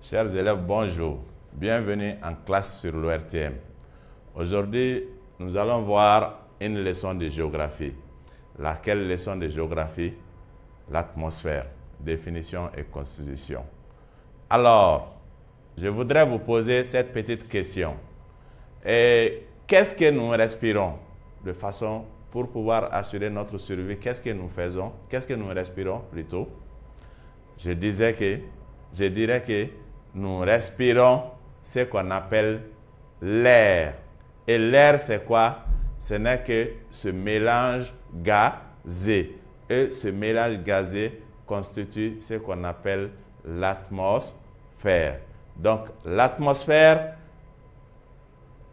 Chers élèves, bonjour. Bienvenue en classe sur l'ORTM. Aujourd'hui, nous allons voir une leçon de géographie. Laquelle leçon de géographie? L'atmosphère, définition et constitution. Alors, je voudrais vous poser cette petite question. Qu'est-ce que nous respirons de façon pour pouvoir assurer notre survie? Qu'est-ce que nous faisons? Qu'est-ce que nous respirons plutôt? Je dirais que nous respirons ce qu'on appelle l'air. Et l'air, c'est quoi? Ce n'est que ce mélange gazé. Et ce mélange gazé constitue ce qu'on appelle l'atmosphère. Donc, l'atmosphère,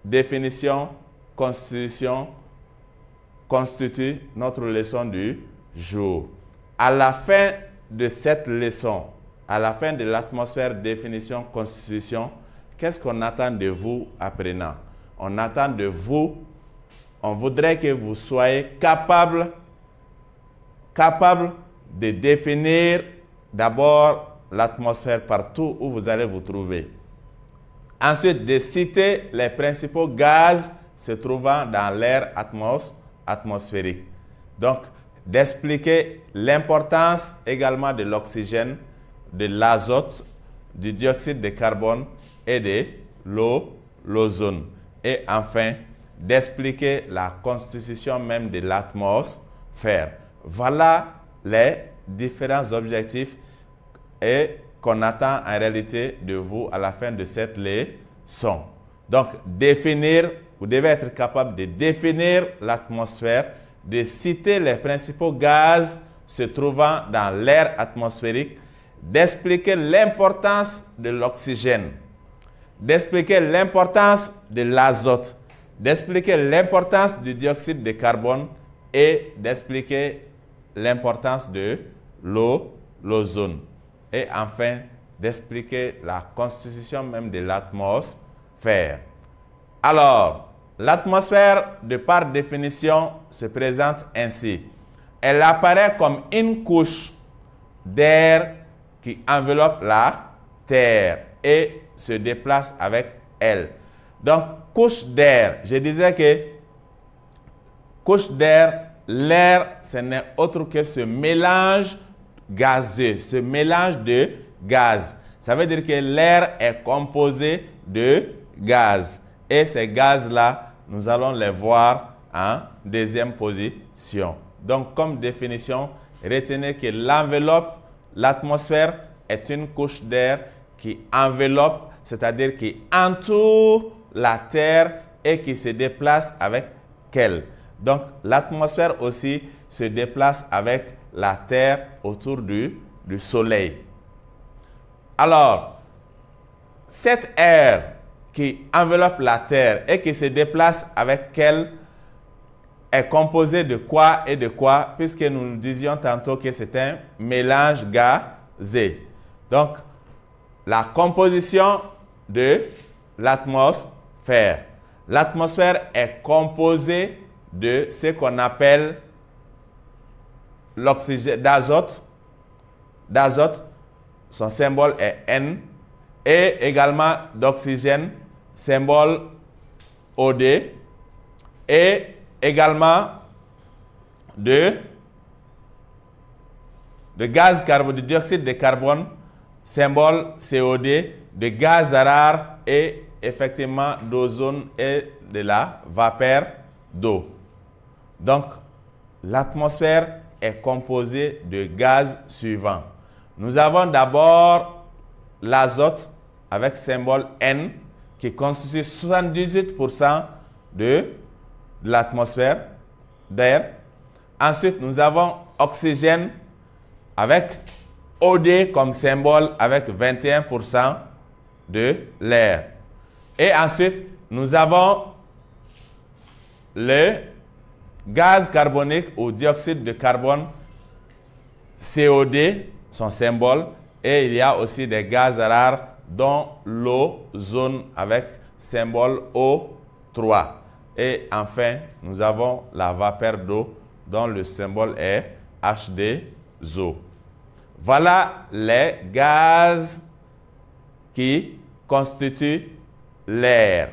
définition, constitution, constitue notre leçon du jour. À la fin de cette leçon, à la fin de l'atmosphère, définition, constitution, qu'est-ce qu'on attend de vous apprenant? On attend de vous, on voudrait que vous soyez capable de définir d'abord l'atmosphère partout où vous allez vous trouver. Ensuite, de citer les principaux gaz se trouvant dans l'air atmosphérique. Donc, d'expliquer l'importance également de l'oxygène, de l'azote, du dioxyde de carbone et de l'ozone. Et enfin, d'expliquer la constitution même de l'atmosphère. Voilà les différents objectifs qu'on attend en réalité de vous à la fin de cette leçon. Donc, vous devez être capable de définir l'atmosphère, de citer les principaux gaz se trouvant dans l'air atmosphérique, d'expliquer l'importance de l'oxygène, d'expliquer l'importance de l'azote, d'expliquer l'importance du dioxyde de carbone et d'expliquer l'importance de l'ozone. Et enfin, d'expliquer la constitution même de l'atmosphère. Alors, l'atmosphère, de par définition, se présente ainsi. Elle apparaît comme une couche d'air qui enveloppe la Terre et se déplace avec elle. Donc, couche d'air, je disais que couche d'air, l'air, ce n'est autre que ce mélange gazeux, ce mélange de gaz. Ça veut dire que l'air est composé de gaz. Et ces gaz-là, nous allons les voir en deuxième position. Donc, comme définition, retenez que l'atmosphère est une couche d'air qui enveloppe, c'est-à-dire qui entoure la Terre et qui se déplace avec elle. Donc, l'atmosphère aussi se déplace avec la Terre autour du Soleil. Alors, cette air qui enveloppe la Terre et qui se déplace avec elle est composée de quoi et de quoi, puisque nous disions tantôt que c'est un mélange gazé. Donc, la composition de l'atmosphère. L'atmosphère est composée de ce qu'on appelle l'oxygène d'azote. Son symbole est N. Et également d'oxygène, symbole OD. Et également de gaz carbone, de dioxyde de carbone, symbole COD, de gaz rare et effectivement d'ozone et de la vapeur d'eau. Donc, l'atmosphère est composée de gaz suivants. Nous avons d'abord l'azote avec symbole N qui constitue 78% de l'atmosphère d'air. Ensuite, nous avons oxygène avec OD comme symbole avec 21% de l'air. Et ensuite, nous avons le gaz carbonique ou dioxyde de carbone, COD, son symbole. Et il y a aussi des gaz rares dont l'ozone avec symbole O3. Et enfin, nous avons la vapeur d'eau dont le symbole est HD2O. Voilà les gaz qui constituent l'air.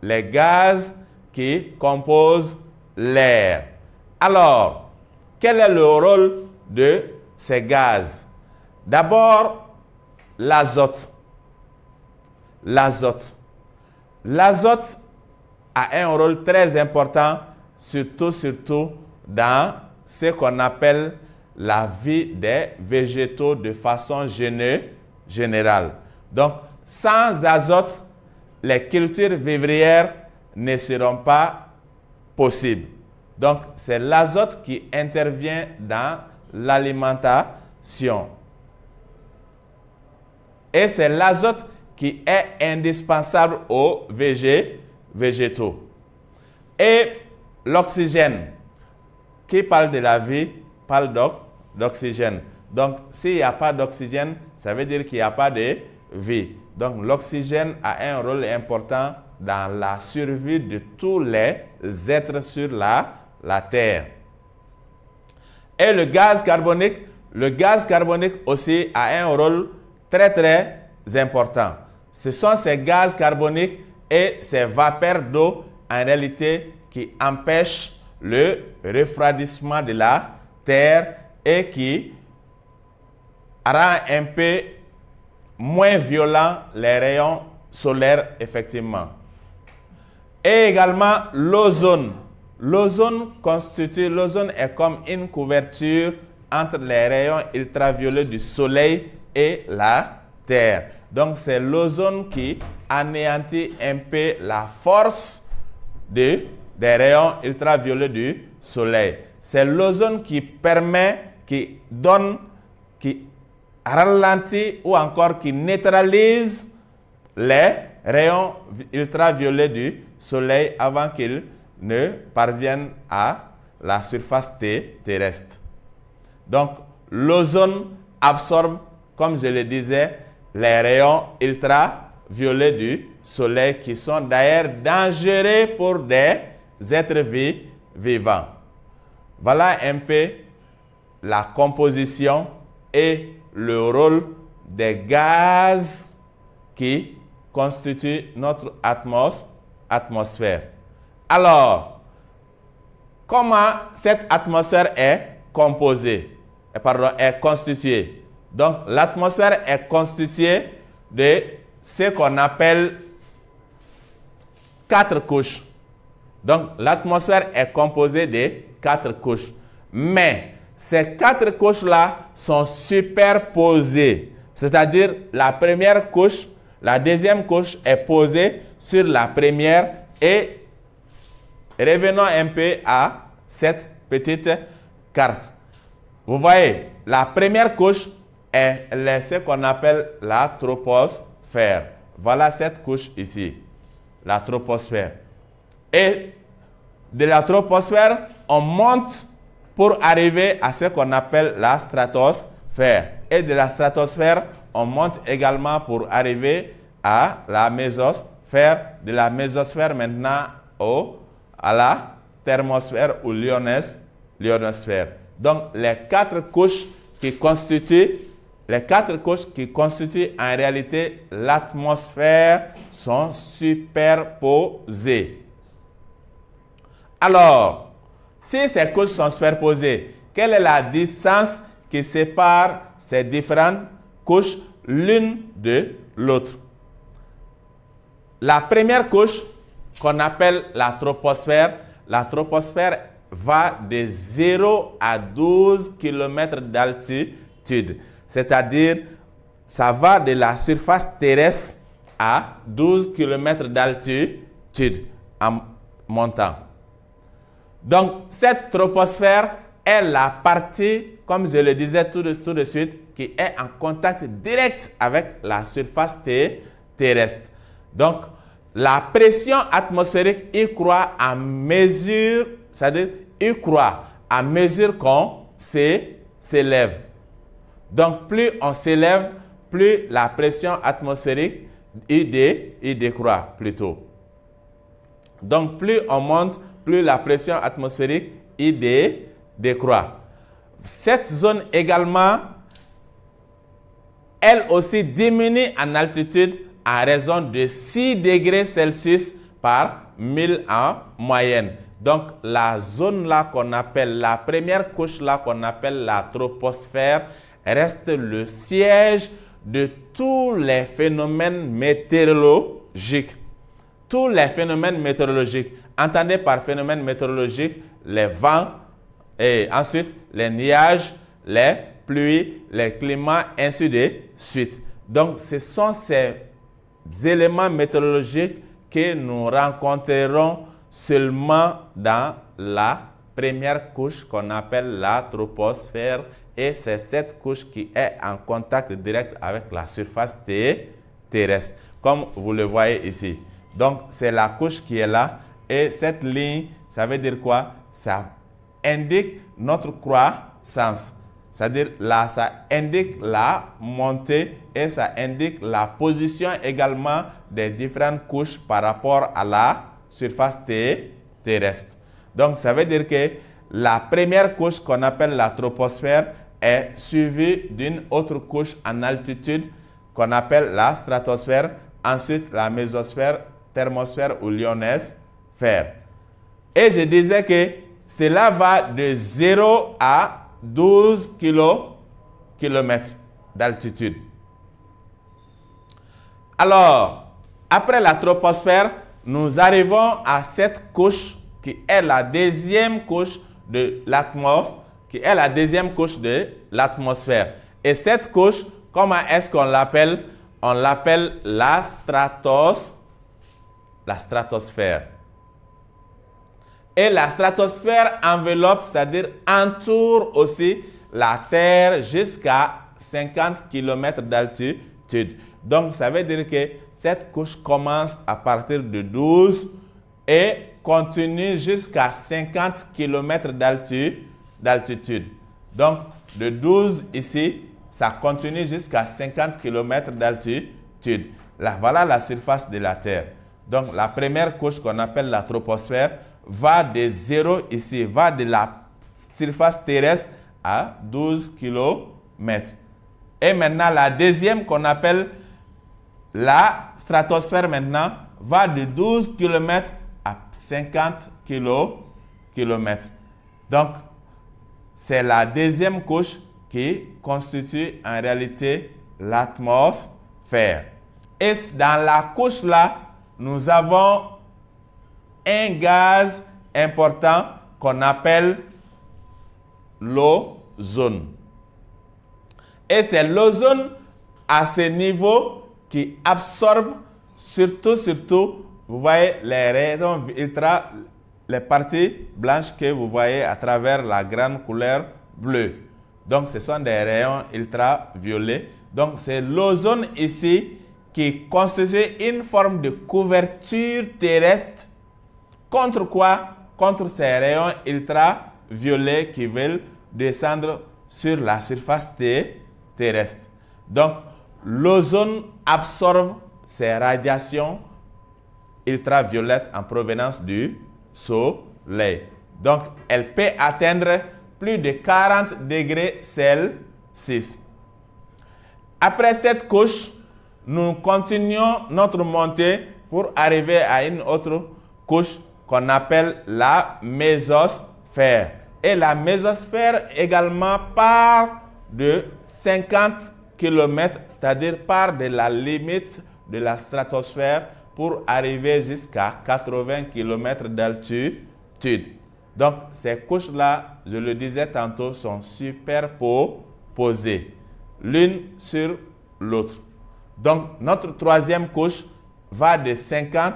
Les gaz qui composent l'air. Alors, quel est le rôle de ces gaz? D'abord, l'azote. L'azote. L'azote a un rôle très important, surtout dans ce qu'on appelle la vie des végétaux de façon générale. Donc, sans azote, les cultures vivrières ne seront pas possibles. Donc, c'est l'azote qui intervient dans l'alimentation. Et c'est l'azote qui est indispensable aux végétaux. Et l'oxygène, qui parle de la vie, parle d'oxygène. Donc, s'il n'y a pas d'oxygène, ça veut dire qu'il n'y a pas de vie. Donc, l'oxygène a un rôle important dans la survie de tous les êtres sur la Terre. Et le gaz carbonique aussi a un rôle très important. Ce sont ces gaz carboniques et ces vapeurs d'eau en réalité qui empêchent le refroidissement de la Terre et qui rend un peu moins violent les rayons solaires, effectivement. Et également l'ozone. L'ozone est comme une couverture entre les rayons ultraviolets du soleil et la Terre. Donc, c'est l'ozone qui anéantit un peu la force des rayons ultraviolets du soleil. C'est l'ozone qui permet, qui ralentit ou encore qui neutralise les rayons ultraviolets du soleil avant qu'ils ne parviennent à la surface terrestre. Donc, l'ozone absorbe, comme je le disais, les rayons ultraviolets du soleil qui sont d'ailleurs dangereux pour des êtres vivants. Voilà un peu la composition et le rôle des gaz qui constituent notre atmosphère. Alors, comment cette atmosphère est constituée? Donc, l'atmosphère est constituée de ce qu'on appelle 4 couches. Donc, l'atmosphère est composée de 4 couches. Mais ces 4 couches-là sont superposées. C'est-à-dire, la première couche, la deuxième couche est posée sur la première. Et revenons un peu à cette petite carte. Vous voyez, la première couche est ce qu'on appelle la troposphère. Voilà cette couche ici, la troposphère. Et de la troposphère, on monte pour arriver à ce qu'on appelle la stratosphère. Et de la stratosphère, on monte également pour arriver à la mésosphère. De la mésosphère maintenant à la thermosphère ou l'ionosphère. Donc, les 4 couches qui constituent en réalité l'atmosphère sont superposées. Alors, si ces couches sont superposées, quelle est la distance qui sépare ces différentes couches l'une de l'autre? La première couche, qu'on appelle la troposphère va de 0 à 12 km d'altitude. C'est-à-dire, ça va de la surface terrestre à 12 km d'altitude en montant. Donc, cette troposphère est la partie, comme je le disais tout de suite, qui est en contact direct avec la surface terrestre. Donc, la pression atmosphérique y croît à mesure, c'est-à-dire y croît à mesure qu'on s'élève. Donc, plus on s'élève, plus la pression atmosphérique y décroît plutôt. Donc, plus on monte, plus la pression atmosphérique y décroît. Cette zone également elle aussi diminue en altitude à raison de 6 degrés Celsius par 1000 en moyenne. Donc, la zone là qu'on appelle, la première couche là qu'on appelle la troposphère, reste le siège de tous les phénomènes météorologiques. Tous les phénomènes météorologiques. Entendez par phénomènes météorologiques les vents, et ensuite les nuages, les pluies, les climats, ainsi de suite. Donc, ce sont ces éléments météorologiques que nous rencontrerons seulement dans la première couche qu'on appelle la troposphère, et c'est cette couche qui est en contact direct avec la surface terrestre, comme vous le voyez ici. Donc, c'est la couche qui est là, et cette ligne, ça veut dire quoi? Ça indique notre croissance. C'est-à-dire, là, ça indique la montée et ça indique la position également des différentes couches par rapport à la surface terrestre. Donc, ça veut dire que la première couche qu'on appelle la troposphère est suivie d'une autre couche en altitude qu'on appelle la stratosphère, ensuite la mésosphère, thermosphère ou ionosphère. Et je disais que cela va de 0 à 12 km d'altitude. Alors, après la troposphère, nous arrivons à cette couche qui est la deuxième couche de l'atmosphère, Et cette couche, comment est-ce qu'on l'appelle? On l'appelle la stratosphère. Et la stratosphère enveloppe, c'est-à-dire entoure aussi la Terre jusqu'à 50 km d'altitude. Donc, ça veut dire que cette couche commence à partir de 12 et continue jusqu'à 50 km d'altitude. Donc, de 12 ici, ça continue jusqu'à 50 km d'altitude. Là, voilà la surface de la Terre. Donc, la première couche qu'on appelle la troposphère va de 0 ici, va de la surface terrestre à 12 km. Et maintenant, la deuxième qu'on appelle la stratosphère maintenant va de 12 km à 50 km. Donc, c'est la deuxième couche qui constitue en réalité l'atmosphère. Et dans la couche là, nous avons un gaz important qu'on appelle l'ozone. Et c'est l'ozone à ce niveau qui absorbe surtout, vous voyez les rayons ultra, les parties blanches que vous voyez à travers la grande couleur bleue. Donc, ce sont des rayons ultraviolets. Donc, c'est l'ozone ici qui constitue une forme de couverture terrestre. Contre quoi? Contre ces rayons ultraviolets qui veulent descendre sur la surface terrestre. Donc, l'ozone absorbe ces radiations ultraviolettes en provenance du soleil. Donc, elle peut atteindre plus de 40 degrés Celsius. Après cette couche, nous continuons notre montée pour arriver à une autre couche qu'on appelle la mésosphère. Et la mésosphère également part de 50 km, c'est-à-dire part de la limite de la stratosphère pour arriver jusqu'à 80 km d'altitude. Donc, ces couches-là, je le disais tantôt, sont superposées l'une sur l'autre. Donc, notre troisième couche va de 50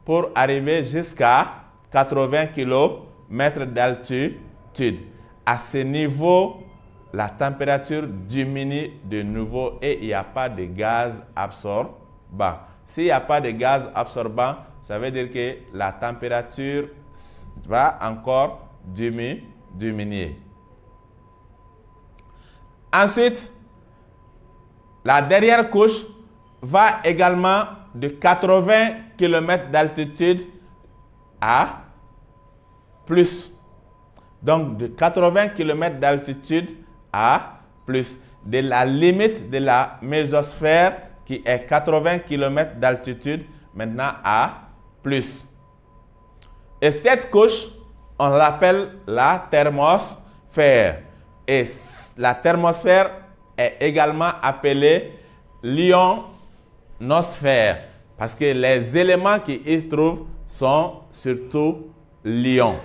pour arriver jusqu'à 80 km d'altitude. À ce niveau, la température diminue de nouveau et il n'y a pas de gaz absorbant. S'il n'y a pas de gaz absorbant, ça veut dire que la température va encore diminuer. Ensuite, la dernière couche va également de 80 km d'altitude à plus. Donc, de 80 km d'altitude à plus. de la limite de la mésosphère qui est 80 km d'altitude maintenant à plus. Et cette couche, on l'appelle la thermosphère. Et la thermosphère est également appelée l'ionosphère parce que les éléments qui y se trouvent sont surtout l'ion.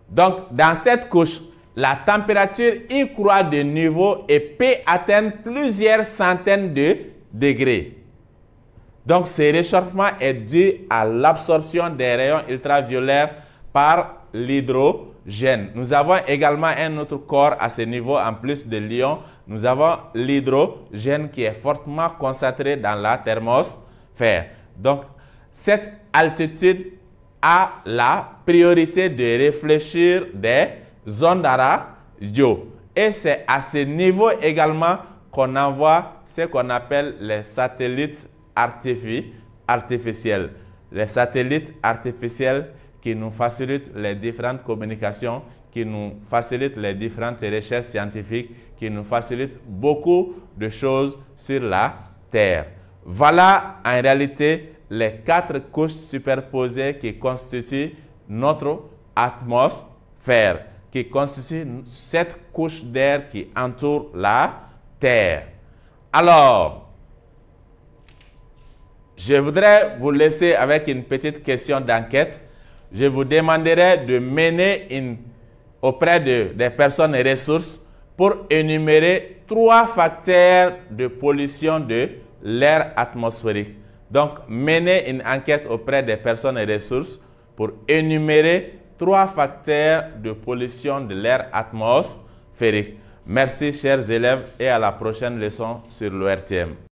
Donc, dans cette couche, la température y croît de niveau et peut atteindre plusieurs centaines de degrés. Donc, ce réchauffement est dû à l'absorption des rayons ultraviolets par l'hydrogène. Nous avons également un autre corps à ce niveau, en plus de l'ion. Nous avons l'hydrogène qui est fortement concentré dans la thermosphère. Donc, cette altitude a la priorité de réfléchir des ondes radio. Et c'est à ce niveau également qu'on envoie ce qu'on appelle les satellites artificiels. Les satellites artificiels qui nous facilitent les différentes communications, qui nous facilitent les différentes recherches scientifiques, qui nous facilitent beaucoup de choses sur la Terre. Voilà en réalité les 4 couches superposées qui constituent notre atmosphère, qui constituent cette couche d'air qui entoure la Terre. Alors, je voudrais vous laisser avec une petite question d'enquête. Je vous demanderai de mener auprès des personnes et ressources pour énumérer 3 facteurs de pollution de l'air atmosphérique. Donc, menez une enquête auprès des personnes et ressources pour énumérer 3 facteurs de pollution de l'air atmosphérique. Merci, chers élèves, et à la prochaine leçon sur l'ORTM.